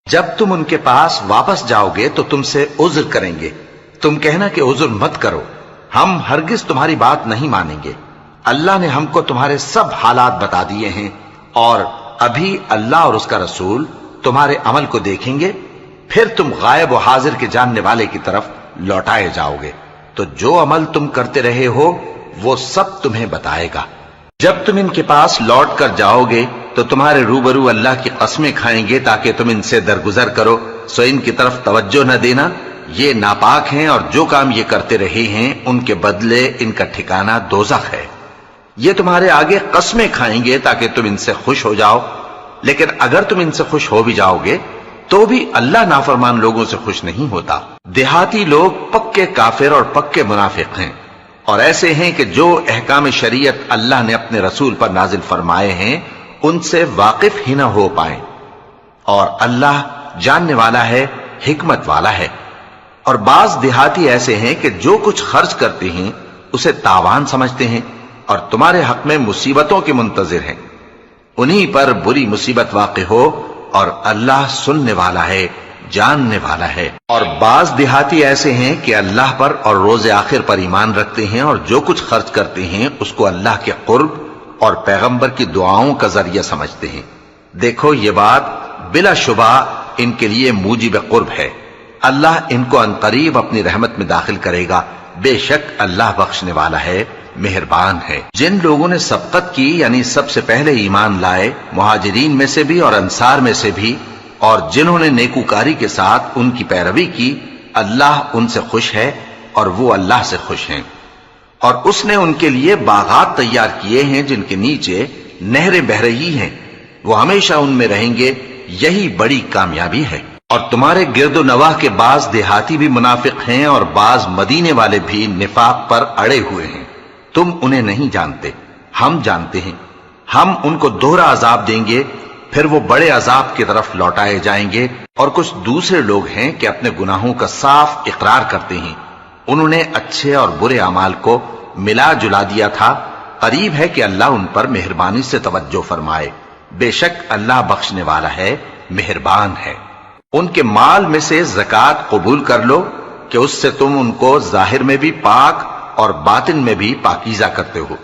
جب تم ان کے پاس واپس جاؤ گے تو تم سے عذر کریں گے، تم کہنا کہ عذر مت کرو، ہم ہرگز تمہاری بات نہیں مانیں گے۔ اللہ نے ہم کو تمہارے سب حالات بتا دیے ہیں، اور ابھی اللہ اور اس کا رسول تمہارے عمل کو دیکھیں گے، پھر تم غائب و حاضر کے جاننے والے کی طرف لوٹائے جاؤ گے، تو جو عمل تم کرتے رہے ہو وہ سب تمہیں بتائے گا۔ جب تم ان کے پاس لوٹ کر جاؤ گے تو تمہارے روبرو اللہ کی قسمیں کھائیں گے تاکہ تم ان سے درگزر کرو، سو ان کی طرف توجہ نہ دینا، یہ ناپاک ہیں اور جو کام یہ کرتے رہے ہیں ان کے بدلے ان کا ٹھکانہ دوزخ ہے۔ یہ تمہارے آگے قسمیں کھائیں گے تاکہ تم ان سے خوش ہو جاؤ، لیکن اگر تم ان سے خوش ہو بھی جاؤ گے تو بھی اللہ نافرمان لوگوں سے خوش نہیں ہوتا۔ دیہاتی لوگ پکے کافر اور پکے منافق ہیں، اور ایسے ہیں کہ جو احکام شریعت اللہ نے اپنے رسول پر نازل فرمائے ہیں ان سے واقف ہی نہ ہو پائیں، اور اللہ جاننے والا ہے، حکمت والا ہے۔ اور بعض دیہاتی ایسے ہیں کہ جو کچھ خرچ کرتے ہیں اسے تاوان سمجھتے ہیں اور تمہارے حق میں مصیبتوں کے منتظر ہیں، انہی پر بری مصیبت واقع ہو، اور اللہ سننے والا ہے، جاننے والا ہے۔ اور بعض دیہاتی ایسے ہیں کہ اللہ پر اور روز آخر پر ایمان رکھتے ہیں، اور جو کچھ خرچ کرتے ہیں اس کو اللہ کے قرب اور پیغمبر کی دعاؤں کا ذریعہ سمجھتے ہیں۔ دیکھو یہ بات بلا شبہ ان کے لیے موجب قرب ہے، اللہ ان کو عنقریب اپنی رحمت میں داخل کرے گا، بے شک اللہ بخشنے والا ہے، مہربان ہے۔ جن لوگوں نے سبقت کی یعنی سب سے پہلے ایمان لائے، مہاجرین میں سے بھی اور انصار میں سے بھی، اور جنہوں نے نیکوکاری کے ساتھ ان کی پیروی کی، اللہ ان سے خوش ہے اور وہ اللہ سے خوش ہیں۔ اور اس نے ان کے لیے باغات تیار کیے ہیں جن کے نیچے نہریں بہہ رہی ہیں، وہ ہمیشہ ان میں رہیں گے، یہی بڑی کامیابی ہے۔ اور تمہارے گرد و نواح کے بعض دیہاتی بھی منافق ہیں اور بعض مدینے والے بھی نفاق پر اڑے ہوئے ہیں، تم انہیں نہیں جانتے، ہم جانتے ہیں۔ ہم ان کو دوہرا عذاب دیں گے، پھر وہ بڑے عذاب کی طرف لوٹائے جائیں گے۔ اور کچھ دوسرے لوگ ہیں کہ اپنے گناہوں کا صاف اقرار کرتے ہیں، انہوں نے اچھے اور برے اعمال کو ملا جلا دیا تھا، قریب ہے کہ اللہ ان پر مہربانی سے توجہ فرمائے، بے شک اللہ بخشنے والا ہے، مہربان ہے۔ ان کے مال میں سے زکوٰۃ قبول کر لو کہ اس سے تم ان کو ظاہر میں بھی پاک اور باطن میں بھی پاکیزہ کرتے ہو،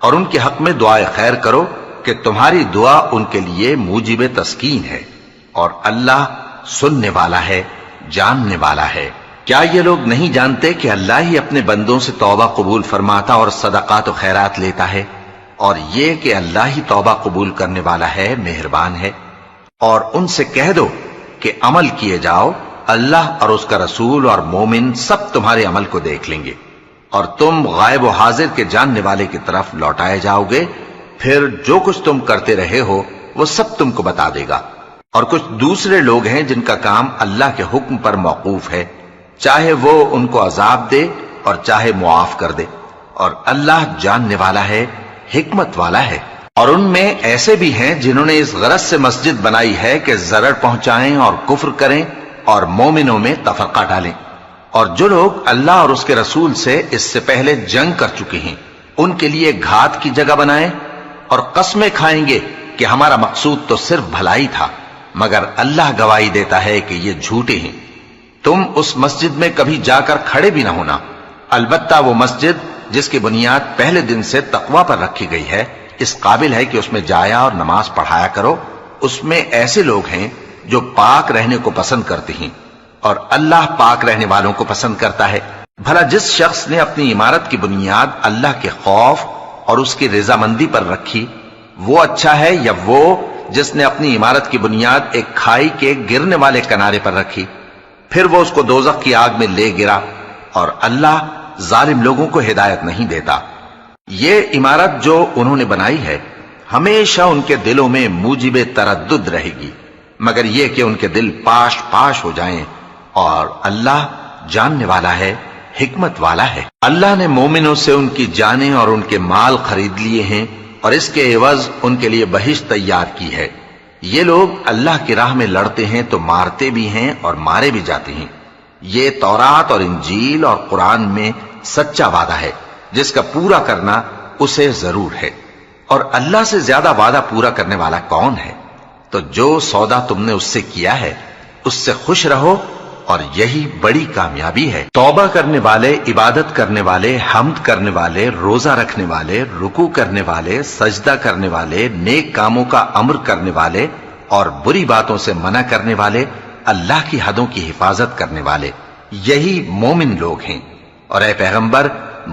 اور ان کے حق میں دعائے خیر کرو کہ تمہاری دعا ان کے لیے موجب تسکین ہے، اور اللہ سننے والا ہے، جاننے والا ہے۔ کیا یہ لوگ نہیں جانتے کہ اللہ ہی اپنے بندوں سے توبہ قبول فرماتا اور صدقات و خیرات لیتا ہے، اور یہ کہ اللہ ہی توبہ قبول کرنے والا ہے، مہربان ہے۔ اور ان سے کہہ دو کہ عمل کیے جاؤ، اللہ اور اس کا رسول اور مومن سب تمہارے عمل کو دیکھ لیں گے، اور تم غائب و حاضر کے جاننے والے کی طرف لوٹائے جاؤ گے، پھر جو کچھ تم کرتے رہے ہو وہ سب تم کو بتا دے گا۔ اور کچھ دوسرے لوگ ہیں جن کا کام اللہ کے حکم پر موقوف ہے، چاہے وہ ان کو عذاب دے اور چاہے معاف کر دے، اور اللہ جاننے والا ہے، حکمت والا ہے۔ اور ان میں ایسے بھی ہیں جنہوں نے اس غرض سے مسجد بنائی ہے کہ ضرر پہنچائیں اور کفر کریں اور مومنوں میں تفرقہ ڈالیں، اور جو لوگ اللہ اور اس کے رسول سے اس سے پہلے جنگ کر چکے ہیں ان کے لیے گھات کی جگہ بنائیں، اور قسمیں کھائیں گے کہ ہمارا مقصود تو صرف بھلائی تھا، مگر اللہ گواہی دیتا ہے کہ یہ جھوٹے ہیں۔ تم اس مسجد میں کبھی جا کر کھڑے بھی نہ ہونا، البتہ وہ مسجد جس کی بنیاد پہلے دن سے تقوی پر رکھی گئی ہے اس قابل ہے کہ اس میں جایا اور نماز پڑھایا کرو۔ اس میں ایسے لوگ ہیں جو پاک رہنے کو پسند کرتے ہیں، اور اللہ پاک رہنے والوں کو پسند کرتا ہے۔ بھلا جس شخص نے اپنی عمارت کی بنیاد اللہ کے خوف اور اس کی رضامندی پر رکھی، وہ اچھا ہے یا وہ جس نے اپنی عمارت کی بنیاد ایک کھائی کے گرنے والے کنارے پر رکھی، پھر وہ اس کو دوزخ کی آگ میں لے گرا، اور اللہ ظالم لوگوں کو ہدایت نہیں دیتا۔ یہ عمارت جو انہوں نے بنائی ہے ہمیشہ ان کے دلوں میں موجب تردد رہے گی، مگر یہ کہ ان کے دل پاش پاش ہو جائیں، اور اللہ جاننے والا ہے، حکمت والا ہے۔ اللہ نے مومنوں سے ان کی جانیں اور ان کے مال خرید لیے ہیں، اور اس کے عوض ان کے لیے بہشت تیار کی ہے۔ یہ لوگ اللہ کی راہ میں لڑتے ہیں تو مارتے بھی ہیں اور مارے بھی جاتے ہیں۔ یہ تورات اور انجیل اور قرآن میں سچا وعدہ ہے جس کا پورا کرنا اسے ضرور ہے، اور اللہ سے زیادہ وعدہ پورا کرنے والا کون ہے؟ تو جو سودا تم نے اس سے کیا ہے اس سے خوش رہو اور یہی بڑی کامیابی ہے۔ توبہ کرنے والے، عبادت کرنے والے، حمد کرنے والے، روزہ رکھنے والے، رکوع کرنے والے، سجدہ کرنے والے، نیک کاموں کا امر کرنے والے اور بری باتوں سے منع کرنے والے، اللہ کی حدوں کی حفاظت کرنے والے، یہی مومن لوگ ہیں۔ اور اے پیغمبر،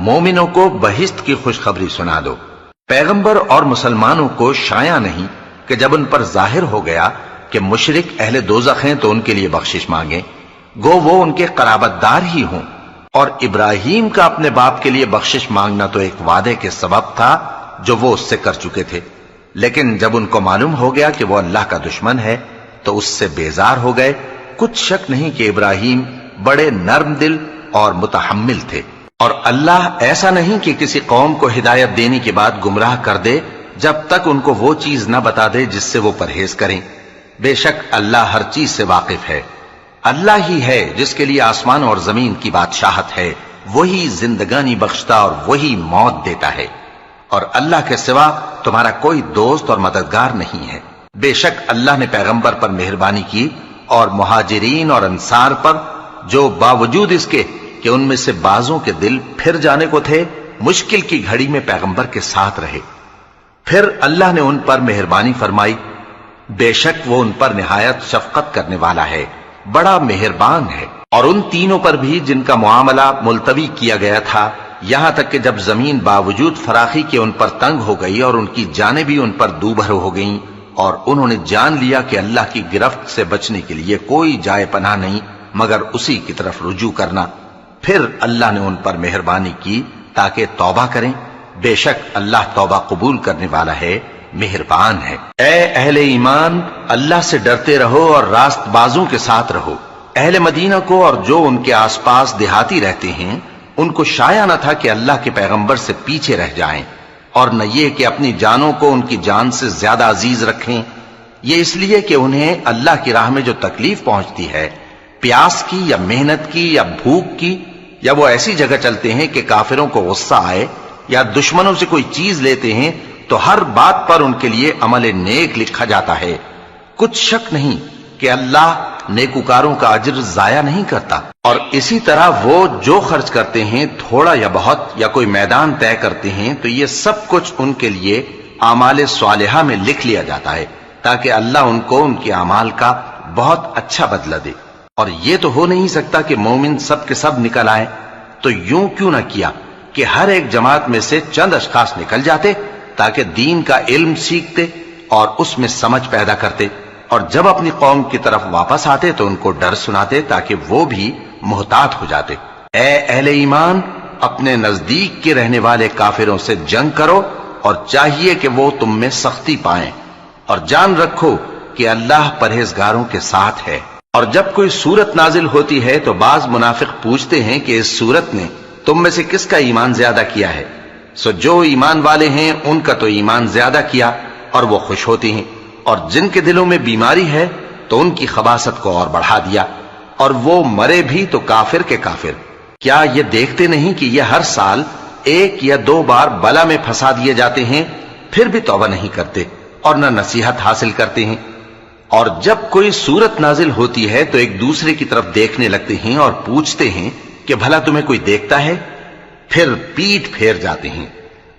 مومنوں کو بہشت کی خوشخبری سنا دو۔ پیغمبر اور مسلمانوں کو شایع نہیں کہ جب ان پر ظاہر ہو گیا کہ مشرک اہل دوزخ ہیں تو ان کے لیے بخشش مانگیں، گو وہ ان کے قرابت دار ہی ہوں۔ اور ابراہیم کا اپنے باپ کے لیے بخشش مانگنا تو ایک وعدے کے سبب تھا جو وہ اس سے کر چکے تھے، لیکن جب ان کو معلوم ہو گیا کہ وہ اللہ کا دشمن ہے تو اس سے بیزار ہو گئے۔ کچھ شک نہیں کہ ابراہیم بڑے نرم دل اور متحمل تھے، اور اللہ ایسا نہیں کہ کسی قوم کو ہدایت دینے کے بعد گمراہ کر دے جب تک ان کو وہ چیز نہ بتا دے جس سے وہ پرہیز کریں۔ بے شک اللہ ہر چیز سے واقف ہے۔ اللہ ہی ہے جس کے لیے آسمان اور زمین کی بادشاہت ہے، وہی زندگانی بخشتا اور وہی موت دیتا ہے، اور اللہ کے سوا تمہارا کوئی دوست اور مددگار نہیں ہے۔ بے شک اللہ نے پیغمبر پر مہربانی کی اور مہاجرین اور انصار پر، جو باوجود اس کے کہ ان میں سے بعضوں کے دل پھر جانے کو تھے، مشکل کی گھڑی میں پیغمبر کے ساتھ رہے۔ پھر اللہ نے ان پر مہربانی فرمائی، بے شک وہ ان پر نہایت شفقت کرنے والا ہے، بڑا مہربان ہے۔ اور ان تینوں پر بھی جن کا معاملہ ملتوی کیا گیا تھا، یہاں تک کہ جب زمین باوجود فراخی کے ان پر تنگ ہو گئی اور ان کی جانیں بھی ان پر دوبھر ہو گئیں، اور انہوں نے جان لیا کہ اللہ کی گرفت سے بچنے کے لیے کوئی جائے پناہ نہیں مگر اسی کی طرف رجوع کرنا، پھر اللہ نے ان پر مہربانی کی تاکہ توبہ کریں۔ بے شک اللہ توبہ قبول کرنے والا ہے، مہربان ہے۔ اے اہل ایمان، اللہ سے ڈرتے رہو اور راست بازوں کے ساتھ رہو۔ اہل مدینہ کو اور جو ان کے آس پاس دیہاتی رہتے ہیں، ان کو شایع نہ تھا کہ اللہ کے پیغمبر سے پیچھے رہ جائیں، اور نہ یہ کہ اپنی جانوں کو ان کی جان سے زیادہ عزیز رکھیں۔ یہ اس لیے کہ انہیں اللہ کی راہ میں جو تکلیف پہنچتی ہے، پیاس کی یا محنت کی یا بھوک کی، یا وہ ایسی جگہ چلتے ہیں کہ کافروں کو غصہ آئے یا دشمنوں سے کوئی چیز لیتے ہیں، تو ہر بات پر ان کے لیے عمل نیک لکھا جاتا ہے۔ کچھ شک نہیں کہ اللہ نیکوکاروں کا اجر ضائع نہیں کرتا۔ اور اسی طرح وہ جو خرچ کرتے ہیں، تھوڑا یا بہت یا کوئی میدان طے کرتے ہیں، تو یہ سب کچھ ان کے لیے اعمال صالحہ میں لکھ لیا جاتا ہے، تاکہ اللہ ان کو ان کے اعمال کا بہت اچھا بدلہ دے۔ اور یہ تو ہو نہیں سکتا کہ مومن سب کے سب نکل آئے، تو یوں کیوں نہ کیا کہ ہر ایک جماعت میں سے چند اشخاص نکل جاتے تاکہ دین کا علم سیکھتے اور اس میں سمجھ پیدا کرتے، اور جب اپنی قوم کی طرف واپس آتے تو ان کو ڈر سناتے تاکہ وہ بھی محتاط ہو جاتے۔ اے اہل ایمان، اپنے نزدیک کے رہنے والے کافروں سے جنگ کرو، اور چاہیے کہ وہ تم میں سختی پائیں، اور جان رکھو کہ اللہ پرہیزگاروں کے ساتھ ہے۔ اور جب کوئی سورت نازل ہوتی ہے تو بعض منافق پوچھتے ہیں کہ اس سورت نے تم میں سے کس کا ایمان زیادہ کیا ہے؟ سو جو ایمان والے ہیں ان کا تو ایمان زیادہ کیا اور وہ خوش ہوتے ہیں، اور جن کے دلوں میں بیماری ہے تو ان کی خباثت کو اور بڑھا دیا، اور وہ مرے بھی تو کافر کے کافر۔ کیا یہ دیکھتے نہیں کہ یہ ہر سال 1 یا 2 بار بلا میں پھنسا دیے جاتے ہیں، پھر بھی توبہ نہیں کرتے اور نہ نصیحت حاصل کرتے ہیں؟ اور جب کوئی سورت نازل ہوتی ہے تو ایک دوسرے کی طرف دیکھنے لگتے ہیں اور پوچھتے ہیں کہ بھلا تمہیں کوئی دیکھتا ہے؟ پھر پیٹ پھیر جاتے ہیں۔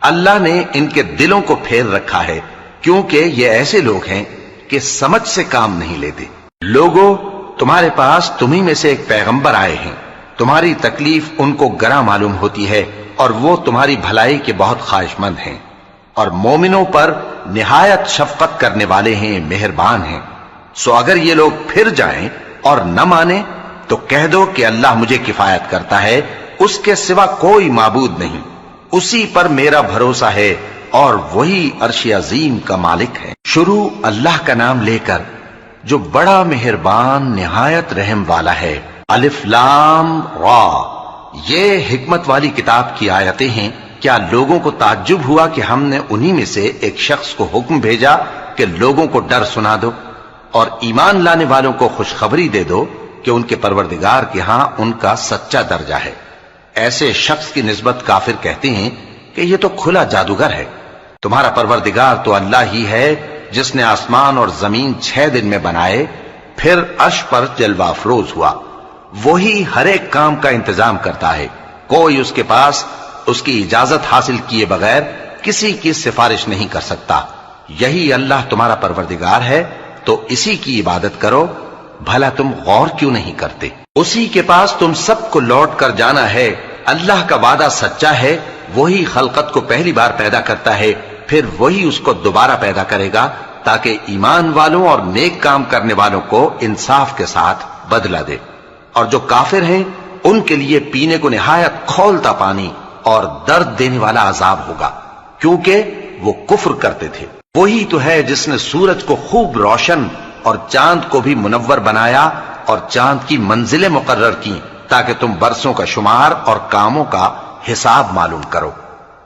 اللہ نے ان کے دلوں کو پھیر رکھا ہے، کیونکہ یہ ایسے لوگ ہیں کہ سمجھ سے کام نہیں لیتے۔ لوگوں، تمہارے پاس تمہیں میں سے ایک پیغمبر آئے ہیں، تمہاری تکلیف ان کو گراں معلوم ہوتی ہے اور وہ تمہاری بھلائی کے بہت خواہش مند ہیں، اور مومنوں پر نہایت شفقت کرنے والے ہیں، مہربان ہیں۔ سو اگر یہ لوگ پھر جائیں اور نہ مانیں تو کہہ دو کہ اللہ مجھے کفایت کرتا ہے، اس کے سوا کوئی معبود نہیں، اسی پر میرا بھروسہ ہے اور وہی عرش عظیم کا مالک ہے۔ شروع اللہ کا نام لے کر جو بڑا مہربان نہایت رحم والا ہے۔ الف لام را، یہ حکمت والی کتاب کی آیتیں ہیں۔ کیا لوگوں کو تعجب ہوا کہ ہم نے انہی میں سے ایک شخص کو حکم بھیجا کہ لوگوں کو ڈر سنا دو اور ایمان لانے والوں کو خوشخبری دے دو کہ ان کے پروردگار کے ہاں ان کا سچا درجہ ہے۔ ایسے شخص کی نسبت کافر کہتے ہیں کہ یہ تو کھلا جادوگر ہے۔ تمہارا پروردگار تو اللہ ہی ہے جس نے آسمان اور زمین 6 دن میں بنائے، پھر عرش پر جلوہ افروز ہوا۔ وہی ہر ایک کام کا انتظام کرتا ہے، کوئی اس کے پاس اس کی اجازت حاصل کیے بغیر کسی کی سفارش نہیں کر سکتا۔ یہی اللہ تمہارا پروردگار ہے، تو اسی کی عبادت کرو۔ بھلا تم غور کیوں نہیں کرتے؟ اسی کے پاس تم سب کو لوٹ کر جانا ہے۔ اللہ کا وعدہ سچا ہے، وہی خلقت کو پہلی بار پیدا کرتا ہے، پھر وہی اس کو دوبارہ پیدا کرے گا تاکہ ایمان والوں اور نیک کام کرنے والوں کو انصاف کے ساتھ بدلہ دے۔ اور جو کافر ہیں ان کے لیے پینے کو نہایت کھولتا پانی اور درد دینے والا عذاب ہوگا، کیونکہ وہ کفر کرتے تھے۔ وہی تو ہے جس نے سورج کو خوب روشن اور چاند کو بھی منور بنایا اور چاند کی منزلیں مقرر کی تاکہ تم برسوں کا شمار اور کاموں کا حساب معلوم کرو۔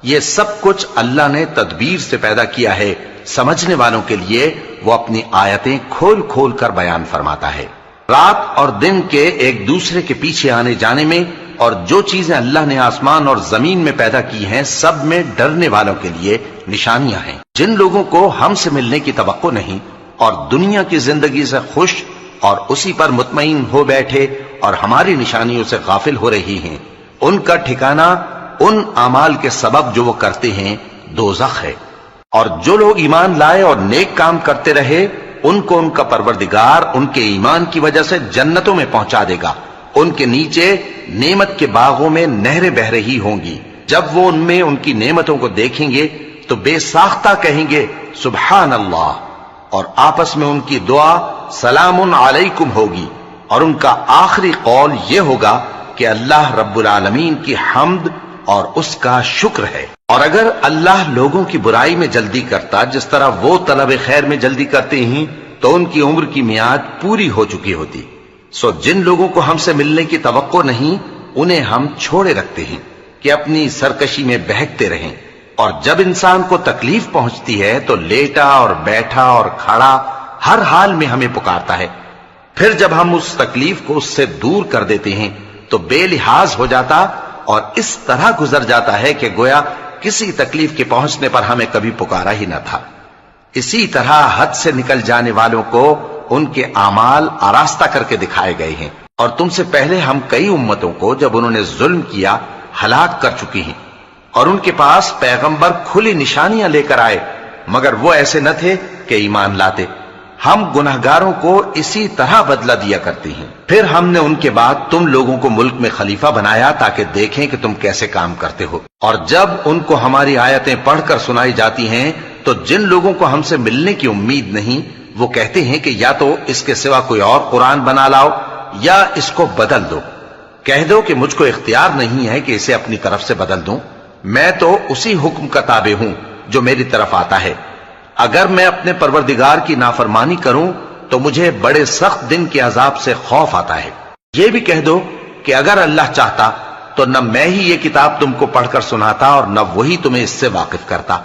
یہ سب کچھ اللہ نے تدبیر سے پیدا کیا ہے، سمجھنے والوں کے لیے وہ اپنی آیتیں کھول کھول کر بیان فرماتا ہے۔ رات اور دن کے ایک دوسرے کے پیچھے آنے جانے میں اور جو چیزیں اللہ نے آسمان اور زمین میں پیدا کی ہیں سب میں ڈرنے والوں کے لیے نشانیاں ہیں۔ جن لوگوں کو ہم سے ملنے کی توقع نہیں اور دنیا کی زندگی سے خوش اور اسی پر مطمئن ہو بیٹھے اور ہماری نشانیوں سے غافل ہو رہی ہیں، ان کا ٹھکانہ ان اعمال کے سبب جو وہ کرتے ہیں دوزخ ہے۔ اور جو لوگ ایمان لائے اور نیک کام کرتے رہے ان کو ان کا پروردگار ان کے ایمان کی وجہ سے جنتوں میں پہنچا دے گا، ان کے نیچے نعمت کے باغوں میں نہریں بہ رہی ہوں گی۔ جب وہ ان میں ان کی نعمتوں کو دیکھیں گے تو بے ساختہ کہیں گے سبحان اللہ، اور آپس میں ان کی دعا سلام علیکم ہوگی، اور ان کا آخری قول یہ ہوگا کہ اللہ رب العالمین کی حمد اور اس کا شکر ہے۔ اور اگر اللہ لوگوں کی برائی میں جلدی کرتا جس طرح وہ طلب خیر میں جلدی کرتے ہیں تو ان کی عمر کی میعاد پوری ہو چکی ہوتی۔ سو جن لوگوں کو ہم سے ملنے کی توقع نہیں انہیں ہم چھوڑے رکھتے ہیں کہ اپنی سرکشی میں بہکتے رہیں، اور جب انسان کو تکلیف پہنچتی ہے تو لیٹا اور بیٹھا اور کھڑا ہر حال میں ہمیں پکارتا ہے۔ پھر جب ہم اس تکلیف کو اس سے دور کر دیتے ہیں تو بے لحاظ ہو جاتا اور اس طرح گزر جاتا ہے کہ گویا کسی تکلیف کے پہنچنے پر ہمیں کبھی پکارا ہی نہ تھا۔ اسی طرح حد سے نکل جانے والوں کو ان کے اعمال آراستہ کر کے دکھائے گئے ہیں، اور تم سے پہلے ہم کئی امتوں کو جب انہوں نے ظلم کیا ہلاک کر چکی ہیں، اور ان کے پاس پیغمبر کھلی نشانیاں لے کر آئے مگر وہ ایسے نہ تھے کہ ایمان لاتے۔ ہم گنہگاروں کو اسی طرح بدلہ دیا کرتے ہیں۔ پھر ہم نے ان کے بعد تم لوگوں کو ملک میں خلیفہ بنایا تاکہ دیکھیں کہ تم کیسے کام کرتے ہو۔ اور جب ان کو ہماری آیتیں پڑھ کر سنائی جاتی ہیں تو جن لوگوں کو ہم سے ملنے کی امید نہیں وہ کہتے ہیں کہ یا تو اس کے سوا کوئی اور قرآن بنا لاؤ یا اس کو بدل دو۔ کہہ دو کہ مجھ کو اختیار نہیں ہے کہ اسے اپنی طرف سے بدل دوں، میں تو اسی حکم کا تابع ہوں جو میری طرف آتا ہے۔ اگر میں اپنے پروردگار کی نافرمانی کروں تو مجھے بڑے سخت دن کے عذاب سے خوف آتا ہے۔ یہ بھی کہہ دو کہ اگر اللہ چاہتا تو نہ میں ہی یہ کتاب تم کو پڑھ کر سناتا اور نہ وہی تمہیں اس سے واقف کرتا۔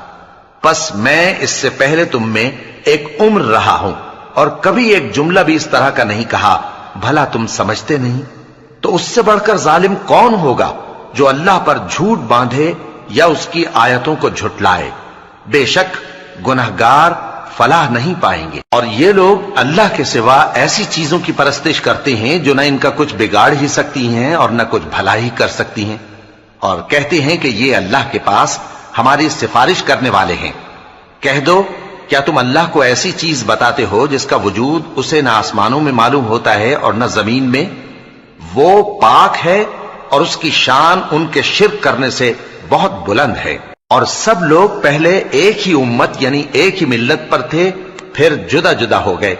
پس میں اس سے پہلے تم میں ایک عمر رہا ہوں اور کبھی ایک جملہ بھی اس طرح کا نہیں کہا، بھلا تم سمجھتے نہیں؟ تو اس سے بڑھ کر ظالم کون ہوگا جو اللہ پر جھوٹ باندھے یا اس کی آیتوں کو جھٹلائے؟ بے شک گنہگار فلاح نہیں پائیں گے۔ اور یہ لوگ اللہ کے سوا ایسی چیزوں کی پرستش کرتے ہیں جو نہ ان کا کچھ بگاڑ ہی سکتی ہیں اور نہ کچھ بھلا ہی کر سکتی ہیں، اور کہتے ہیں کہ یہ اللہ کے پاس ہماری سفارش کرنے والے ہیں۔ کہہ دو کیا تم اللہ کو ایسی چیز بتاتے ہو جس کا وجود اسے نہ آسمانوں میں معلوم ہوتا ہے اور نہ زمین میں؟ وہ پاک ہے اور اس کی شان ان کے شرک کرنے سے بہت بلند ہے۔ اور سب لوگ پہلے ایک ہی امت یعنی ایک ہی ملت پر تھے، پھر جدا جدا ہو گئے۔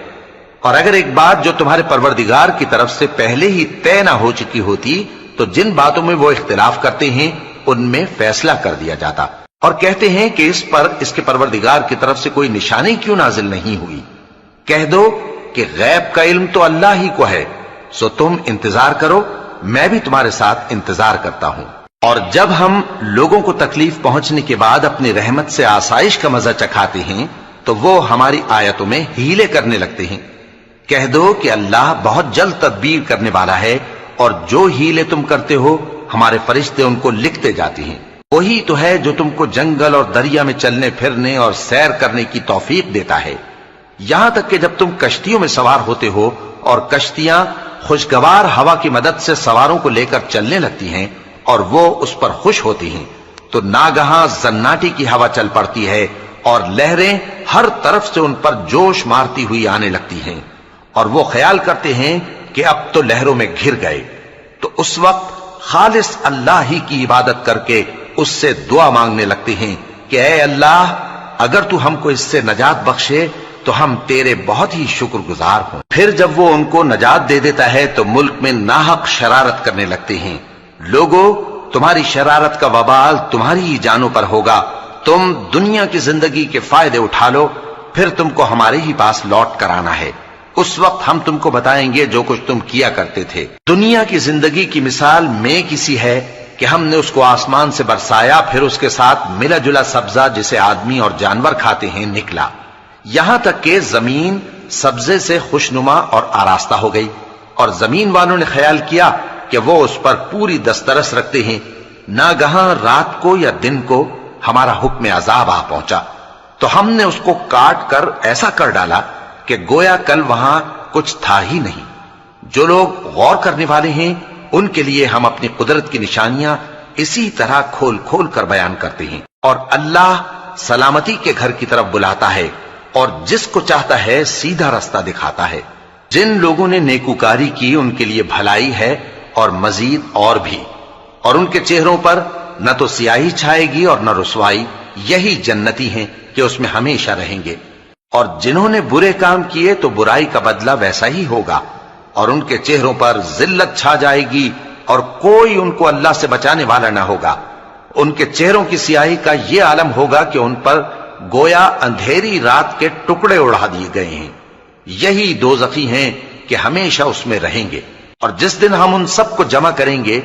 اور اگر ایک بات جو تمہارے پروردگار کی طرف سے پہلے ہی طے نہ ہو چکی ہوتی تو جن باتوں میں وہ اختلاف کرتے ہیں ان میں فیصلہ کر دیا جاتا۔ اور کہتے ہیں کہ اس پر اس کے پروردگار کی طرف سے کوئی نشانی کیوں نازل نہیں ہوئی؟ کہہ دو کہ غیب کا علم تو اللہ ہی کو ہے، سو تم انتظار کرو، میں بھی تمہارے ساتھ انتظار کرتا ہوں۔ اور جب ہم لوگوں کو تکلیف پہنچنے کے بعد اپنی رحمت سے آسائش کا مزہ چکھاتے ہیں تو وہ ہماری آیتوں میں ہیلے کرنے لگتے ہیں۔ کہہ دو کہ اللہ بہت جلد تدبیر کرنے والا ہے، اور جو ہیلے تم کرتے ہو ہمارے فرشتے ان کو لکھتے جاتے ہیں۔ وہی تو ہے جو تم کو جنگل اور دریا میں چلنے پھرنے اور سیر کرنے کی توفیق دیتا ہے، یہاں تک کہ جب تم کشتیوں میں سوار ہوتے ہو اور کشتیاں خوشگوار ہوا کی مدد سے سواروں کو لے کر چلنے لگتی ہیں اور وہ اس پر خوش ہوتی ہیں، تو ناگہاں زناٹی کی ہوا چل پڑتی ہے اور لہریں ہر طرف سے ان پر جوش مارتی ہوئی آنے لگتی ہیں، اور وہ خیال کرتے ہیں کہ اب تو لہروں میں گھر گئے۔ تو اس وقت خالص اللہ ہی کی عبادت کر کے اس سے دعا مانگنے لگتے ہیں کہ اے اللہ، اگر تو ہم کو اس سے نجات بخشے تو ہم تیرے بہت ہی شکر گزار ہوں۔ پھر جب وہ ان کو نجات دے دیتا ہے تو ملک میں ناحق شرارت کرنے لگتے ہیں۔ لوگو، تمہاری شرارت کا وبال تمہاری ہی جانوں پر ہوگا، تم دنیا کی زندگی کے فائدے اٹھا لو، پھر تم کو ہمارے ہی پاس لوٹ کر آنا ہے، اس وقت ہم تم کو بتائیں گے جو کچھ تم کیا کرتے تھے۔ دنیا کی زندگی کی مثال میں کسی ہے کہ ہم نے اس کو آسمان سے برسایا، پھر اس کے ساتھ ملا جلا سبزہ جسے آدمی اور جانور کھاتے ہیں نکلا، یہاں تک کہ زمین سبزے سے خوشنما اور آراستہ ہو گئی، اور زمین والوں نے خیال کیا کہ وہ اس پر پوری دسترس رکھتے ہیں۔ ناگہاں رات کو یا دن کو ہمارا حکم عذاب آ پہنچا، تو ہم نے اس کو کاٹ کر ایسا کر ڈالا کہ گویا کل وہاں کچھ تھا ہی نہیں۔ جو لوگ غور کرنے والے ہیں ان کے لیے ہم اپنی قدرت کی نشانیاں اسی طرح کھول کھول کر بیان کرتے ہیں، اور اللہ سلامتی کے گھر کی طرف بلاتا ہے اور جس کو چاہتا ہے سیدھا رستہ دکھاتا ہے۔ جن لوگوں نے نیکوکاری کی ان کے لیے بھلائی ہے اور مزید اور بھی، اور ان کے چہروں پر نہ تو سیاہی چھائے گی اور نہ رسوائی، یہی جنتی ہیں کہ اس میں ہمیشہ رہیں گے۔ اور جنہوں نے برے کام کیے تو برائی کا بدلہ ویسا ہی ہوگا، اور ان کے چہروں پر ذلت چھا جائے گی اور کوئی ان کو اللہ سے بچانے والا نہ ہوگا۔ ان کے چہروں کی سیاہی کا یہ عالم ہوگا کہ ان پر گویا اندھیری رات کے ٹکڑے اڑا دیے گئے ہیں، یہی دوزخی ہیں کہ ہمیشہ اس میں رہیں گے۔ اور جس دن ہم ان سب کو جمع کریں گے،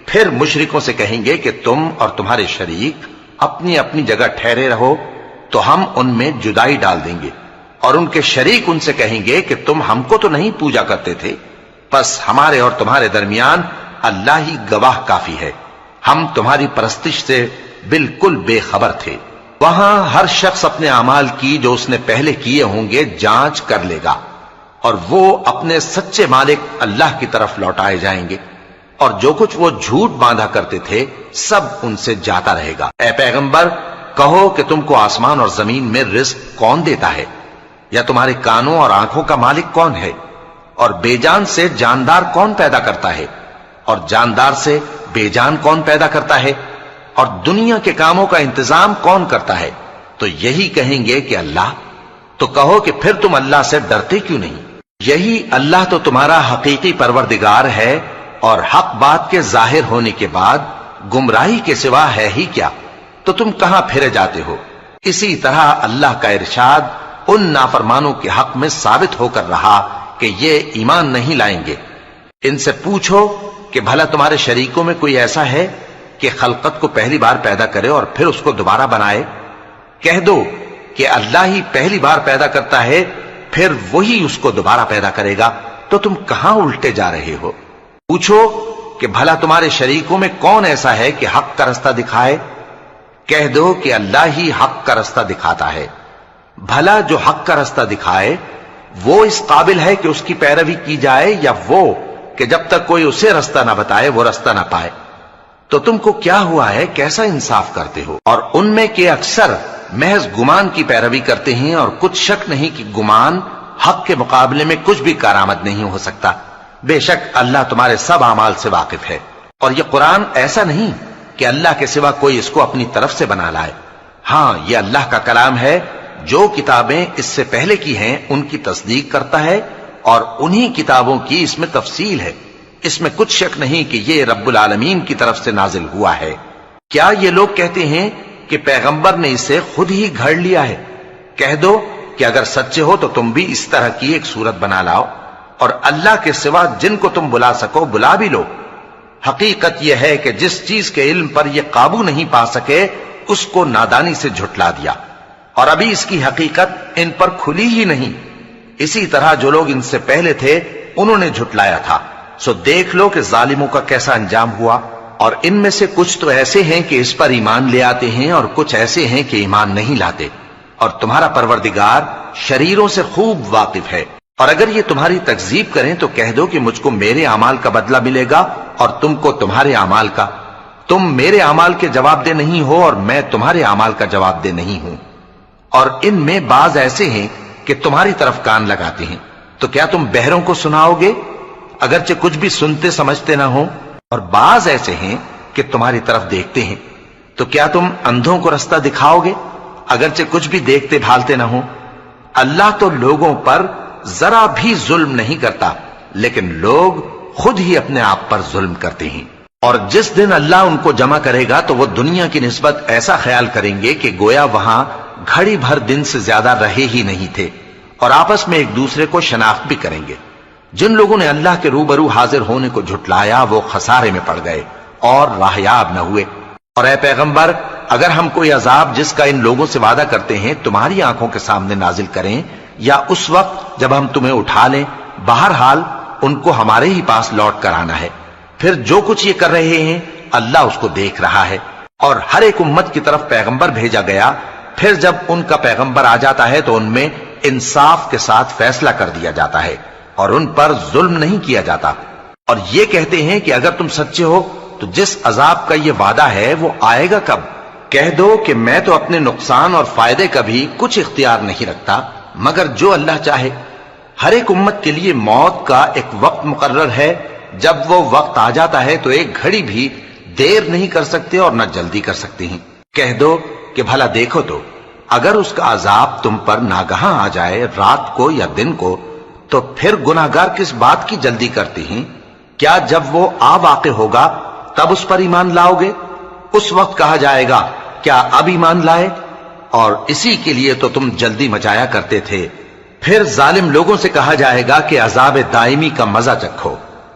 پھر مشرکوں سے کہیں گے کہ تم اور تمہارے شریک اپنی اپنی جگہ ٹھہرے رہو، تو ہم ان میں جدائی ڈال دیں گے، اور ان کے شریک ان سے کہیں گے کہ تم ہم کو تو نہیں پوجا کرتے تھے، بس ہمارے اور تمہارے درمیان اللہ ہی گواہ کافی ہے، ہم تمہاری پرستش سے بالکل بے خبر تھے۔ وہاں ہر شخص اپنے اعمال کی جو اس نے پہلے کیے ہوں گے جانچ کر لے گا، اور وہ اپنے سچے مالک اللہ کی طرف لوٹائے جائیں گے، اور جو کچھ وہ جھوٹ باندھا کرتے تھے سب ان سے جاتا رہے گا۔ اے پیغمبر، کہو کہ تم کو آسمان اور زمین میں رزق کون دیتا ہے، یا تمہارے کانوں اور آنکھوں کا مالک کون ہے، اور بے جان سے جاندار کون پیدا کرتا ہے، اور جاندار سے بے جان کون پیدا کرتا ہے، اور دنیا کے کاموں کا انتظام کون کرتا ہے؟ تو یہی کہیں گے کہ اللہ۔ تو کہو کہ پھر تم اللہ سے ڈرتے کیوں نہیں؟ یہی اللہ تو تمہارا حقیقی پروردگار ہے، اور حق بات کے ظاہر ہونے کے بعد گمراہی کے سوا ہے ہی کیا، تو تم کہاں پھرے جاتے ہو؟ اسی طرح اللہ کا ارشاد ان نافرمانوں کے حق میں ثابت ہو کر رہا کہ یہ ایمان نہیں لائیں گے۔ ان سے پوچھو کہ بھلا تمہارے شریکوں میں کوئی ایسا ہے کہ خلقت کو پہلی بار پیدا کرے اور پھر اس کو دوبارہ بنائے؟ کہہ دو کہ اللہ ہی پہلی بار پیدا کرتا ہے، پھر وہی اس کو دوبارہ پیدا کرے گا، تو تم کہاں الٹے جا رہے ہو؟ پوچھو کہ بھلا تمہارے شریکوں میں کون ایسا ہے کہ حق کا رستہ دکھائے؟ کہہ دو کہ اللہ ہی حق کا رستہ دکھاتا ہے۔ بھلا جو حق کا رستہ دکھائے وہ اس قابل ہے کہ اس کی پیروی کی جائے، یا وہ کہ جب تک کوئی اسے رستہ نہ بتائے وہ رستہ نہ پائے؟ تو تم کو کیا ہوا ہے، کیسا انصاف کرتے ہو؟ اور ان میں کے اکثر محض گمان کی پیروی کرتے ہیں، اور کچھ شک نہیں کہ گمان حق کے مقابلے میں کچھ بھی کارآمد نہیں ہو سکتا۔ بے شک اللہ تمہارے سب اعمال سے واقف ہے، اور یہ قرآن ایسا نہیں کہ اللہ کے سوا کوئی اس کو اپنی طرف سے بنا لائے۔ ہاں، یہ اللہ کا کلام ہے، جو کتابیں اس سے پہلے کی ہیں ان کی تصدیق کرتا ہے، اور انہی کتابوں کی اس میں تفصیل ہے۔ اس میں کچھ شک نہیں کہ یہ رب العالمین کی طرف سے نازل ہوا ہے۔ کیا یہ لوگ کہتے ہیں کہ پیغمبر نے اسے خود ہی گھڑ لیا ہے؟ کہہ دو کہ اگر سچے ہو تو تم بھی اس طرح کی ایک صورت بنا لاؤ، اور اللہ کے سوا جن کو تم بلا سکو بلا بھی لو۔ حقیقت یہ ہے کہ جس چیز کے علم پر یہ قابو نہیں پا سکے اس کو نادانی سے جھٹلا دیا، اور ابھی اس کی حقیقت ان پر کھلی ہی نہیں۔ اسی طرح جو لوگ ان سے پہلے تھے انہوں نے جھٹلایا تھا، سو دیکھ لو کہ ظالموں کا کیسا انجام ہوا۔ اور ان میں سے کچھ تو ایسے ہیں کہ اس پر ایمان لے آتے ہیں، اور کچھ ایسے ہیں کہ ایمان نہیں لاتے، اور تمہارا پروردگار شریروں سے خوب واقف ہے۔ اور اگر یہ تمہاری تکذیب کریں تو کہہ دو کہ مجھ کو میرے اعمال کا بدلہ ملے گا اور تم کو تمہارے اعمال کا. تم میرے اعمال کے جواب دہ نہیں ہو اور میں تمہارے اعمال کا جواب دہ نہیں ہوں. اور ان میں بعض ایسے ہیں کہ تمہاری طرف کان لگاتے ہیں، تو کیا تم بہروں کو سناؤ گے اگرچہ کچھ بھی سنتے سمجھتے نہ ہو؟ اور بعض ایسے ہیں کہ تمہاری طرف دیکھتے ہیں، تو کیا تم اندھوں کو رستہ دکھاؤ گے اگرچہ کچھ بھی دیکھتے بھالتے نہ ہو؟ اللہ تو لوگوں پر ذرا بھی ظلم نہیں کرتا، لیکن لوگ خود ہی اپنے آپ پر ظلم کرتے ہیں. اور جس دن اللہ ان کو جمع کرے گا تو وہ دنیا کی نسبت ایسا خیال کریں گے کہ گویا وہاں گھڑی بھر دن سے زیادہ رہے ہی نہیں تھے، اور آپس میں ایک دوسرے کو شناخت بھی کریں گے. جن لوگوں نے اللہ کے روبرو حاضر ہونے کو جھٹلایا وہ خسارے میں پڑ گئے اور راہیاب نہ ہوئے. اور اے پیغمبر، اگر ہم کوئی عذاب جس کا ان لوگوں سے وعدہ کرتے ہیں تمہاری آنکھوں کے سامنے نازل کریں یا اس وقت جب ہم تمہیں اٹھا لیں، بہرحال ان کو ہمارے ہی پاس لوٹ کر آنا ہے. پھر جو کچھ یہ کر رہے ہیں اللہ اس کو دیکھ رہا ہے. اور ہر ایک امت کی طرف پیغمبر بھیجا گیا، پھر جب ان کا پیغمبر آ جاتا ہے تو ان میں انصاف کے ساتھ فیصلہ کر دیا جاتا ہے اور ان پر ظلم نہیں کیا جاتا. اور یہ کہتے ہیں کہ اگر تم سچے ہو تو جس عذاب کا یہ وعدہ ہے وہ آئے گا کب؟ کہہ دو کہ میں تو اپنے نقصان اور فائدے کا بھی کچھ اختیار نہیں رکھتا مگر جو اللہ چاہے. ہر ایک امت کے لیے موت کا ایک وقت مقرر ہے، جب وہ وقت آ جاتا ہے تو ایک گھڑی بھی دیر نہیں کر سکتے اور نہ جلدی کر سکتے ہیں. کہہ دو کہ بھلا دیکھو تو اگر اس کا عذاب تم پر ناگہاں آ جائے رات کو یا دن کو تو پھر گناہگار کس بات کی جلدی کرتے ہیں؟ کیا جب وہ آ واقع ہوگا تب اس پر ایمان لاؤ گے؟ اس وقت کہا جائے گا کیا اب ایمان لائے؟ اور اسی کے لیے تو تم جلدی مچایا کرتے تھے. پھر ظالم لوگوں سے کہا جائے گا کہ عذاب دائمی کا مزہ چکھو،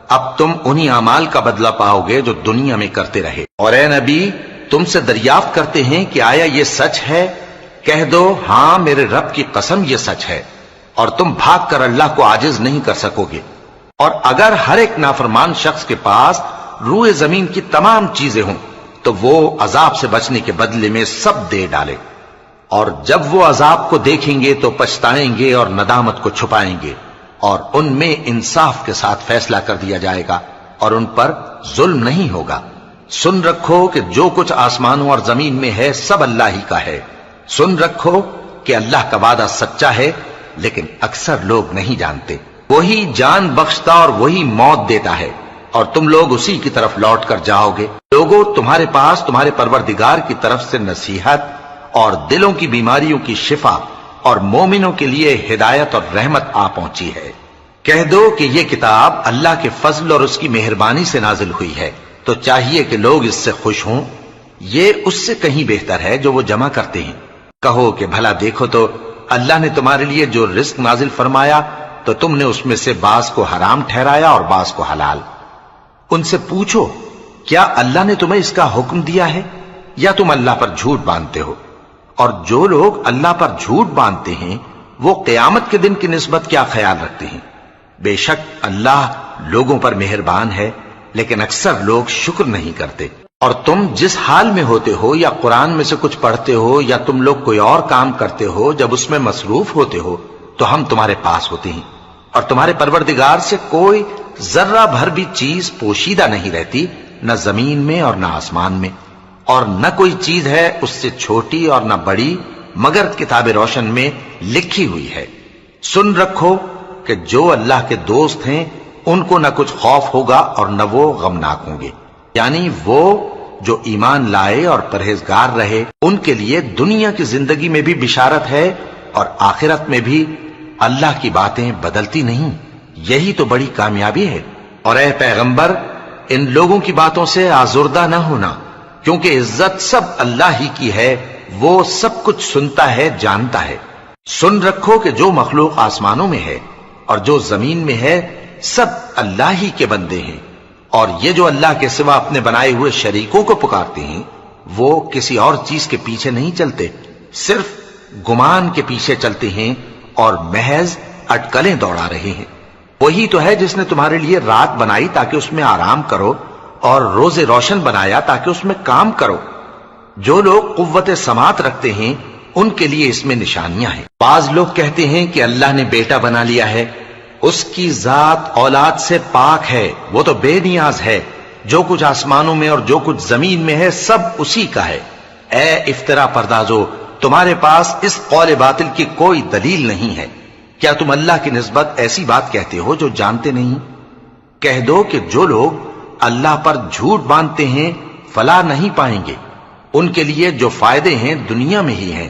اب تم انہی اعمال کا بدلہ پاؤ گے جو دنیا میں کرتے رہے. اور اے نبی، تم سے دریافت کرتے ہیں کہ آیا یہ سچ ہے؟ کہہ دو ہاں میرے رب کی قسم یہ سچ ہے، اور تم بھاگ کر اللہ کو عاجز نہیں کر سکو گے. اور اگر ہر ایک نافرمان شخص کے پاس روئے زمین کی تمام چیزیں ہوں تو وہ عذاب سے بچنے کے بدلے میں سب دے ڈالے، اور جب وہ عذاب کو دیکھیں گے تو پچھتائیں گے اور ندامت کو چھپائیں گے، اور ان میں انصاف کے ساتھ فیصلہ کر دیا جائے گا اور ان پر ظلم نہیں ہوگا. سن رکھو کہ جو کچھ آسمانوں اور زمین میں ہے سب اللہ ہی کا ہے. سن رکھو کہ اللہ کا وعدہ سچا ہے لیکن اکثر لوگ نہیں جانتے. وہی جان بخشتا اور وہی موت دیتا ہے اور تم لوگ اسی کی طرف لوٹ کر جاؤ گے. لوگوں، تمہارے پاس تمہارے پروردگار کی طرف سے نصیحت اور دلوں کی بیماریوں کی شفا اور مومنوں کے لیے ہدایت اور رحمت آ پہنچی ہے. کہہ دو کہ یہ کتاب اللہ کے فضل اور اس کی مہربانی سے نازل ہوئی ہے، تو چاہیے کہ لوگ اس سے خوش ہوں. یہ اس سے کہیں بہتر ہے جو وہ جمع کرتے ہیں. کہو کہ بھلا دیکھو تو اللہ نے تمہارے لیے جو رزق نازل فرمایا تو تم نے اس میں سے بعض کو حرام ٹھہرایا اور بعض کو حلال. ان سے پوچھو کیا اللہ نے تمہیں اس کا حکم دیا ہے یا تم اللہ پر جھوٹ باندھتے ہو؟ اور جو لوگ اللہ پر جھوٹ باندھتے ہیں وہ قیامت کے دن کی نسبت کیا خیال رکھتے ہیں؟ بے شک اللہ لوگوں پر مہربان ہے لیکن اکثر لوگ شکر نہیں کرتے. اور تم جس حال میں ہوتے ہو یا قرآن میں سے کچھ پڑھتے ہو یا تم لوگ کوئی اور کام کرتے ہو، جب اس میں مصروف ہوتے ہو تو ہم تمہارے پاس ہوتے ہیں، اور تمہارے پروردگار سے کوئی ذرہ بھر بھی چیز پوشیدہ نہیں رہتی، نہ زمین میں اور نہ آسمان میں، اور نہ کوئی چیز ہے اس سے چھوٹی اور نہ بڑی مگر کتاب روشن میں لکھی ہوئی ہے. سن رکھو کہ جو اللہ کے دوست ہیں ان کو نہ کچھ خوف ہوگا اور نہ وہ غمناک ہوں گے. یعنی وہ جو ایمان لائے اور پرہیزگار رہے ان کے لیے دنیا کی زندگی میں بھی بشارت ہے اور آخرت میں بھی. اللہ کی باتیں بدلتی نہیں، یہی تو بڑی کامیابی ہے. اور اے پیغمبر، ان لوگوں کی باتوں سے آزردہ نہ ہونا، کیونکہ عزت سب اللہ ہی کی ہے، وہ سب کچھ سنتا ہے، جانتا ہے. سن رکھو کہ جو مخلوق آسمانوں میں ہے اور جو زمین میں ہے سب اللہ ہی کے بندے ہیں، اور یہ جو اللہ کے سوا اپنے بنائے ہوئے شریکوں کو پکارتے ہیں وہ کسی اور چیز کے پیچھے نہیں چلتے، صرف گمان کے پیچھے چلتے ہیں اور محض اٹکلیں دوڑا رہے ہیں. وہی تو ہے جس نے تمہارے لیے رات بنائی تاکہ اس میں آرام کرو اور روز روشن بنایا تاکہ اس میں کام کرو. جو لوگ قوت سماعت رکھتے ہیں ان کے لیے اس میں نشانیاں ہیں. بعض لوگ کہتے ہیں کہ اللہ نے بیٹا بنا لیا ہے، اس کی ذات اولاد سے پاک ہے، وہ تو بے نیاز ہے، جو کچھ آسمانوں میں اور جو کچھ زمین میں ہے سب اسی کا ہے۔ اے افترا پردازو، تمہارے پاس اس قول باطل کی کوئی دلیل نہیں ہے، کیا تم اللہ کی نسبت ایسی بات کہتے ہو جو جانتے نہیں؟ کہہ دو کہ جو لوگ اللہ پر جھوٹ باندھتے ہیں فلاح نہیں پائیں گے، ان کے لیے جو فائدے ہیں دنیا میں ہی ہیں،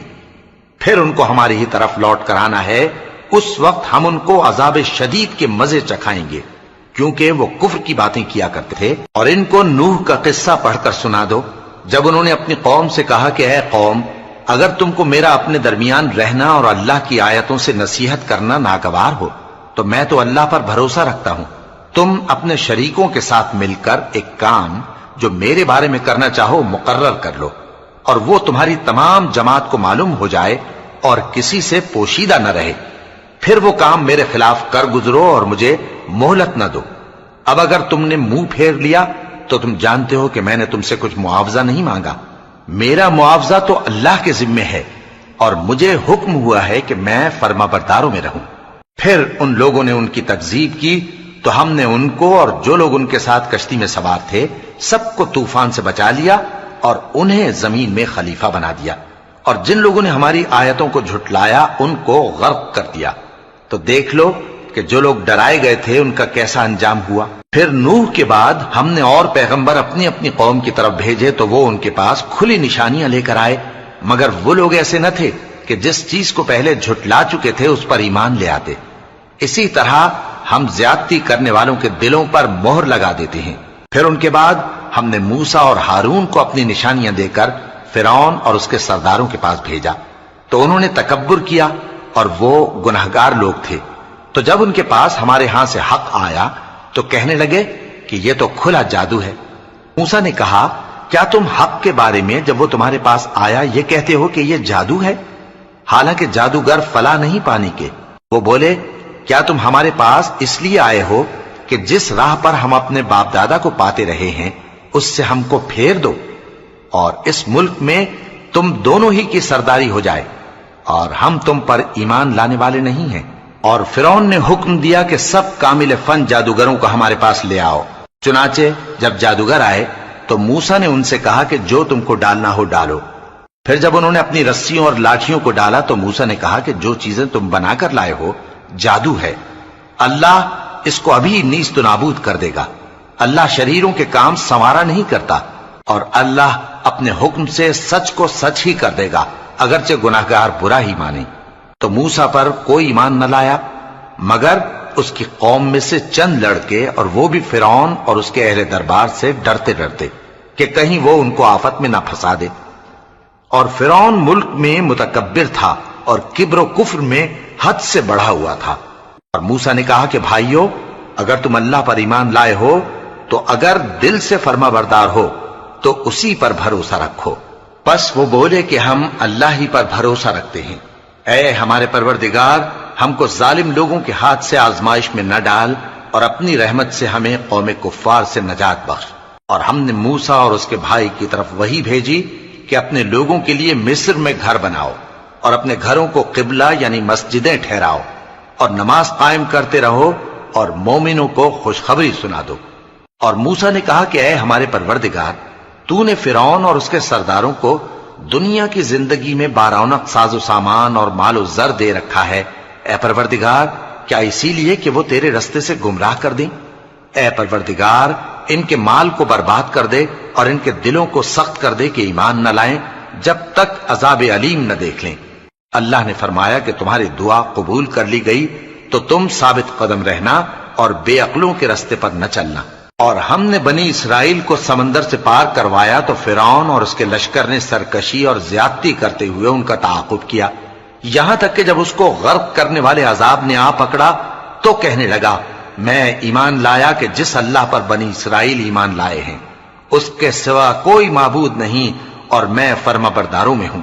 پھر ان کو ہماری ہی طرف لوٹ کر آنا ہے، اس وقت ہم ان کو عذاب شدید کے مزے چکھائیں گے، کیونکہ وہ کفر کی باتیں کیا کرتے تھے۔ اور ان کو نوح کا قصہ پڑھ کر سنا دو، جب انہوں نے اپنی قوم سے کہا کہ اے قوم، اگر تم کو میرا اپنے درمیان رہنا اور اللہ کی آیتوں سے نصیحت کرنا ناگوار ہو تو میں تو اللہ پر بھروسہ رکھتا ہوں، تم اپنے شریکوں کے ساتھ مل کر ایک کام جو میرے بارے میں کرنا چاہو مقرر کر لو، اور وہ تمہاری تمام جماعت کو معلوم ہو جائے اور کسی سے پوشیدہ نہ رہے، پھر وہ کام میرے خلاف کر گزرو اور مجھے مہلت نہ دو۔ اب اگر تم نے منہ پھیر لیا تو تم جانتے ہو کہ میں نے تم سے کچھ معاوضہ نہیں مانگا، میرا معاوضہ تو اللہ کے ذمے ہے، اور مجھے حکم ہوا ہے کہ میں فرما برداروں میں رہوں۔ پھر ان لوگوں نے ان کی تکذیب کی تو ہم نے ان کو اور جو لوگ ان کے ساتھ کشتی میں سوار تھے سب کو طوفان سے بچا لیا اور انہیں زمین میں خلیفہ بنا دیا، اور جن لوگوں نے ہماری آیتوں کو جھٹلایا ان کو غرق کر دیا۔ تو دیکھ لو کہ جو لوگ ڈرائے گئے تھے ان کا کیسا انجام ہوا۔ پھر نوح کے بعد ہم نے اور پیغمبر اپنی اپنی قوم کی طرف بھیجے تو وہ ان کے پاس کھلی نشانیاں لے کر آئے، مگر وہ لوگ ایسے نہ تھے کہ جس چیز کو پہلے جھٹلا چکے تھے اس پر ایمان لے آتے۔ اسی طرح ہم زیادتی کرنے والوں کے دلوں پر مہر لگا دیتے ہیں۔ پھر ان کے بعد ہم نے موسیٰ اور ہارون کو اپنی نشانیاں دے کر فرعون اور اس کے سرداروں کے پاس بھیجا، تو انہوں نے تکبر کیا اور وہ گناہگار لوگ تھے۔ تو جب ان کے پاس ہمارے ہاں سے حق آیا تو کہنے لگے کہ یہ تو کھلا جادو ہے۔ موسیٰ نے کہا کیا تم حق کے بارے میں جب وہ تمہارے پاس آیا یہ کہتے ہو کہ یہ جادو ہے، حالانکہ جادوگر فلاح نہیں پانے کے؟ وہ بولے کیا تم ہمارے پاس اس لیے آئے ہو کہ جس راہ پر ہم اپنے باپ دادا کو پاتے رہے ہیں اس سے ہم کو پھیر دو، اور اس ملک میں تم دونوں ہی کی سرداری ہو جائے، اور ہم تم پر ایمان لانے والے نہیں ہیں۔ اور فرعون نے حکم دیا کہ سب کامل فن جادوگروں کو ہمارے پاس لے آؤ۔ چنانچہ جب جادوگر آئے تو موسیٰ نے ان سے کہا کہ جو تم کو ڈالنا ہو ڈالو۔ پھر جب انہوں نے اپنی رسیوں اور لاٹھیوں کو ڈالا تو موسیٰ نے کہا کہ جو چیزیں تم بنا کر لائے ہو جادو ہے، اللہ اس کو ابھی نیست و نابود کر دے گا۔ اللہ شریروں کے کام سنوارا نہیں کرتا، اور اللہ اپنے حکم سے سچ کو سچ ہی کر دے گا اگرچہ گناہگار برا ہی مانے۔ تو موسیٰ پر کوئی ایمان نہ لایا مگر اس کی قوم میں سے چند لڑکے، اور وہ بھی فرعون اور اس کے اہل دربار سے ڈرتے ڈرتے کہ کہیں وہ ان کو آفت میں نہ پھنسا دے۔ اور فرعون ملک میں متکبر تھا اور کبر و کفر میں حد سے بڑھا ہوا تھا۔ اور موسیٰ نے کہا کہ بھائیو، اگر تم اللہ پر ایمان لائے ہو تو اگر دل سے فرما بردار ہو تو اسی پر بھروسہ رکھو۔ بس وہ بولے کہ ہم اللہ ہی پر بھروسہ رکھتے ہیں۔ اے ہمارے پروردگار، ہم کو ظالم لوگوں کے ہاتھ سے آزمائش میں نہ ڈال، اور اپنی رحمت سے ہمیں قوم کفار سے نجات بخش۔ اور ہم نے موسیٰ اور اس کے بھائی کی طرف وحی بھیجی کہ اپنے لوگوں کے لیے مصر میں گھر بناؤ، اور اپنے گھروں کو قبلہ یعنی مسجدیں ٹھہراؤ، اور نماز قائم کرتے رہو، اور مومنوں کو خوشخبری سنا دو۔ اور موسیٰ نے کہا کہ اے ہمارے پروردگار، تو نے فرعون اور اس کے سرداروں کو دنیا کی زندگی میں بارونق ساز و سامان اور مال و زر دے رکھا ہے، اے پروردگار کیا اسی لیے کہ وہ تیرے رستے سے گمراہ کر دیں؟ اے پروردگار ان کے مال کو برباد کر دے اور ان کے دلوں کو سخت کر دے کہ ایمان نہ لائیں جب تک عذاب علیم نہ دیکھ لیں۔ اللہ نے فرمایا کہ تمہاری دعا قبول کر لی گئی تو تم ثابت قدم رہنا اور بے عقلوں کے رستے پر نہ چلنا۔ اور ہم نے بنی اسرائیل کو سمندر سے پار کروایا تو فرعون اور اس کے لشکر نے سرکشی اور زیادتی کرتے ہوئے ان کا تعاقب کیا، یہاں تک کہ جب اس کو غرق کرنے والے عذاب نے آ پکڑا تو کہنے لگا میں ایمان لایا کہ جس اللہ پر بنی اسرائیل ایمان لائے ہیں اس کے سوا کوئی معبود نہیں، اور میں فرما برداروں میں ہوں۔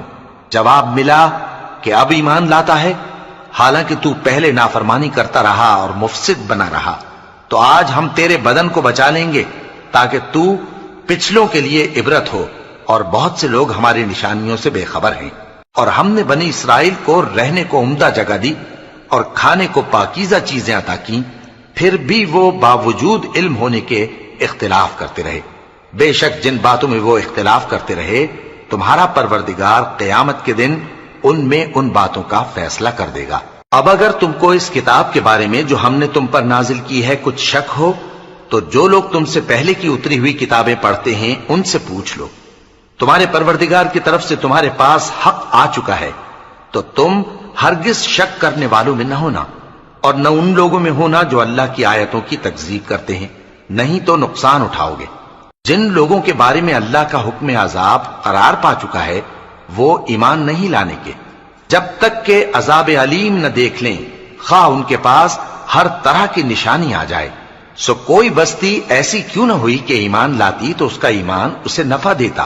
جواب ملا کہ اب ایمان لاتا ہے، حالانکہ تو پہلے نافرمانی کرتا رہا اور مفسد بنا رہا، تو آج ہم تیرے بدن کو بچا لیں گے تاکہ تو پچھلوں کے لیے عبرت ہو، اور بہت سے لوگ ہماری نشانیوں سے بے خبر ہیں۔ اور ہم نے بنی اسرائیل کو رہنے کو عمدہ جگہ دی، اور کھانے کو پاکیزہ چیزیں عطا کی، پھر بھی وہ باوجود علم ہونے کے اختلاف کرتے رہے۔ بے شک جن باتوں میں وہ اختلاف کرتے رہے تمہارا پروردگار قیامت کے دن ان میں ان باتوں کا فیصلہ کر دے گا۔ اب اگر تم کو اس کتاب کے بارے میں جو ہم نے تم پر نازل کی ہے کچھ شک ہو تو جو لوگ تم سے پہلے کی اتری ہوئی کتابیں پڑھتے ہیں ان سے پوچھ لو، تمہارے پروردگار کی طرف سے تمہارے پاس حق آ چکا ہے تو تم ہرگز شک کرنے والوں میں نہ ہونا، اور نہ ان لوگوں میں ہونا جو اللہ کی آیتوں کی تکذیب کرتے ہیں، نہیں تو نقصان اٹھاؤ گے۔ جن لوگوں کے بارے میں اللہ کا حکم عذاب قرار پا چکا ہے وہ ایمان نہیں لانے کے جب تک کہ عذاب علیم نہ دیکھ لیں، خواہ ان کے پاس ہر طرح کی نشانی آ جائے۔ سو کوئی بستی ایسی کیوں نہ ہوئی کہ ایمان لاتی تو اس کا ایمان اسے نفع دیتا۔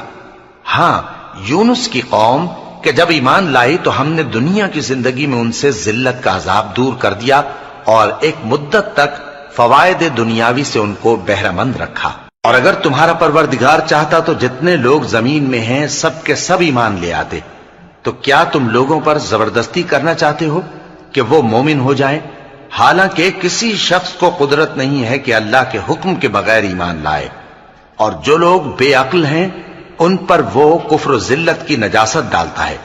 ہاں، یونس کی قوم کہ جب ایمان لائی تو ہم نے دنیا کی زندگی میں ان سے ذلت کا عذاب دور کر دیا اور ایک مدت تک فوائد دنیاوی سے ان کو بہرہ مند رکھا۔ اور اگر تمہارا پروردگار چاہتا تو جتنے لوگ زمین میں ہیں سب کے سب ایمان لے آتے، تو کیا تم لوگوں پر زبردستی کرنا چاہتے ہو کہ وہ مومن ہو جائیں؟ حالانکہ کسی شخص کو قدرت نہیں ہے کہ اللہ کے حکم کے بغیر ایمان لائے، اور جو لوگ بے عقل ہیں ان پر وہ کفر و ذلت کی نجاست ڈالتا ہے۔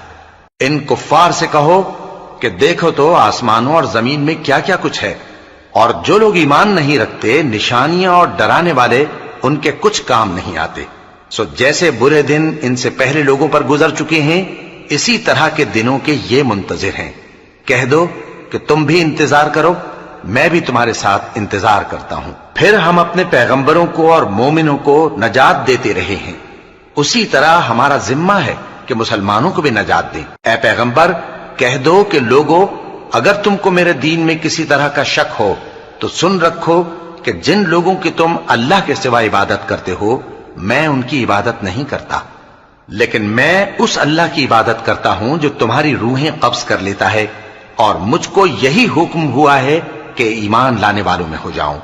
ان کفار سے کہو کہ دیکھو تو آسمانوں اور زمین میں کیا کیا کچھ ہے، اور جو لوگ ایمان نہیں رکھتے نشانیاں اور ڈرانے والے ان کے کچھ کام نہیں آتے۔ سو جیسے برے دن ان سے پہلے لوگوں پر گزر چکے ہیں اسی طرح کے دنوں کے یہ منتظر ہیں۔ کہہ دو کہ تم بھی انتظار کرو، میں بھی تمہارے ساتھ انتظار کرتا ہوں۔ پھر ہم اپنے پیغمبروں کو اور مومنوں کو نجات دیتے رہے ہیں، اسی طرح ہمارا ذمہ ہے کہ مسلمانوں کو بھی نجات دیں۔ اے پیغمبر کہہ دو کہ لوگو اگر تم کو میرے دین میں کسی طرح کا شک ہو تو سن رکھو کہ جن لوگوں کی تم اللہ کے سوا عبادت کرتے ہو میں ان کی عبادت نہیں کرتا، لیکن میں اس اللہ کی عبادت کرتا ہوں جو تمہاری روحیں قبض کر لیتا ہے، اور مجھ کو یہی حکم ہوا ہے کہ ایمان لانے والوں میں ہو جاؤں،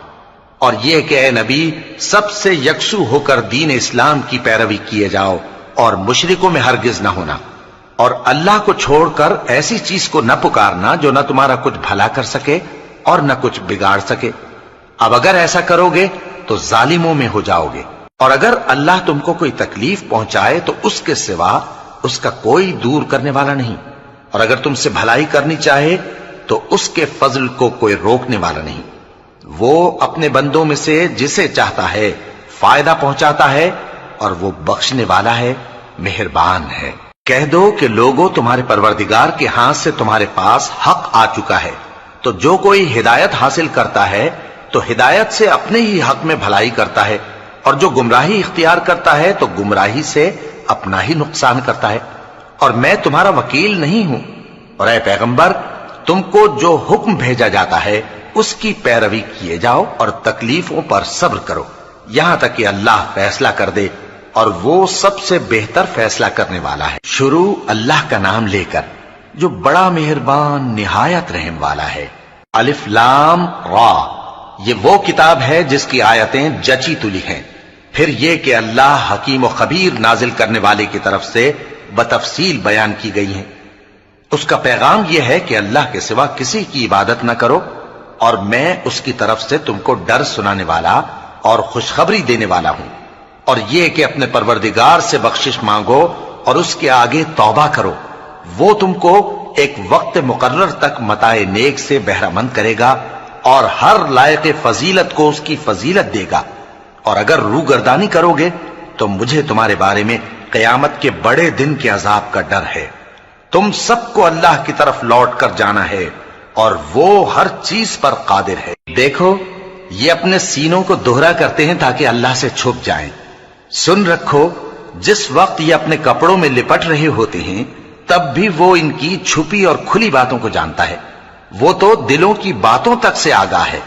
اور یہ کہ اے نبی سب سے یکسو ہو کر دین اسلام کی پیروی کیے جاؤ اور مشرکوں میں ہرگز نہ ہونا، اور اللہ کو چھوڑ کر ایسی چیز کو نہ پکارنا جو نہ تمہارا کچھ بھلا کر سکے اور نہ کچھ بگاڑ سکے۔ اب اگر ایسا کرو گے تو ظالموں میں ہو جاؤ گے، اور اگر اللہ تم کو کوئی تکلیف پہنچائے تو اس کے سوا اس کا کوئی دور کرنے والا نہیں، اور اگر تم سے بھلائی کرنی چاہے تو اس کے فضل کو کوئی روکنے والا نہیں۔ وہ اپنے بندوں میں سے جسے چاہتا ہے فائدہ پہنچاتا ہے، اور وہ بخشنے والا ہے، مہربان ہے۔ کہہ دو کہ لوگوں تمہارے پروردگار کے ہاتھ سے تمہارے پاس حق آ چکا ہے، تو جو کوئی ہدایت حاصل کرتا ہے تو ہدایت سے اپنے ہی حق میں بھلائی کرتا ہے، اور جو گمراہی اختیار کرتا ہے تو گمراہی سے اپنا ہی نقصان کرتا ہے، اور میں تمہارا وکیل نہیں ہوں۔ اور اے پیغمبر تم کو جو حکم بھیجا جاتا ہے اس کی پیروی کیے جاؤ اور تکلیفوں پر صبر کرو یہاں تک کہ اللہ فیصلہ کر دے، اور وہ سب سے بہتر فیصلہ کرنے والا ہے۔ شروع اللہ کا نام لے کر جو بڑا مہربان نہایت رحم والا ہے۔ الف لام را، یہ وہ کتاب ہے جس کی آیتیں جچی تلی ہیں، پھر یہ کہ اللہ حکیم و خبیر نازل کرنے والے کی طرف سے بتفصیل بیان کی گئی ہیں۔ اس کا پیغام یہ ہے کہ اللہ کے سوا کسی کی عبادت نہ کرو، اور میں اس کی طرف سے تم کو ڈر سنانے والا اور خوشخبری دینے والا ہوں، اور یہ کہ اپنے پروردگار سے بخشش مانگو اور اس کے آگے توبہ کرو، وہ تم کو ایک وقت مقرر تک متاع نیک سے بہرہ مند کرے گا، اور ہر لائق فضیلت کو اس کی فضیلت دے گا، اور اگر روگردانی کرو گے تو مجھے تمہارے بارے میں قیامت کے بڑے دن کے عذاب کا ڈر ہے۔ تم سب کو اللہ کی طرف لوٹ کر جانا ہے، اور وہ ہر چیز پر قادر ہے۔ دیکھو یہ اپنے سینوں کو دوہرا کرتے ہیں تاکہ اللہ سے چھپ جائیں۔ سن رکھو جس وقت یہ اپنے کپڑوں میں لپٹ رہے ہوتے ہیں تب بھی وہ ان کی چھپی اور کھلی باتوں کو جانتا ہے، وہ تو دلوں کی باتوں تک سے آگاہ ہے۔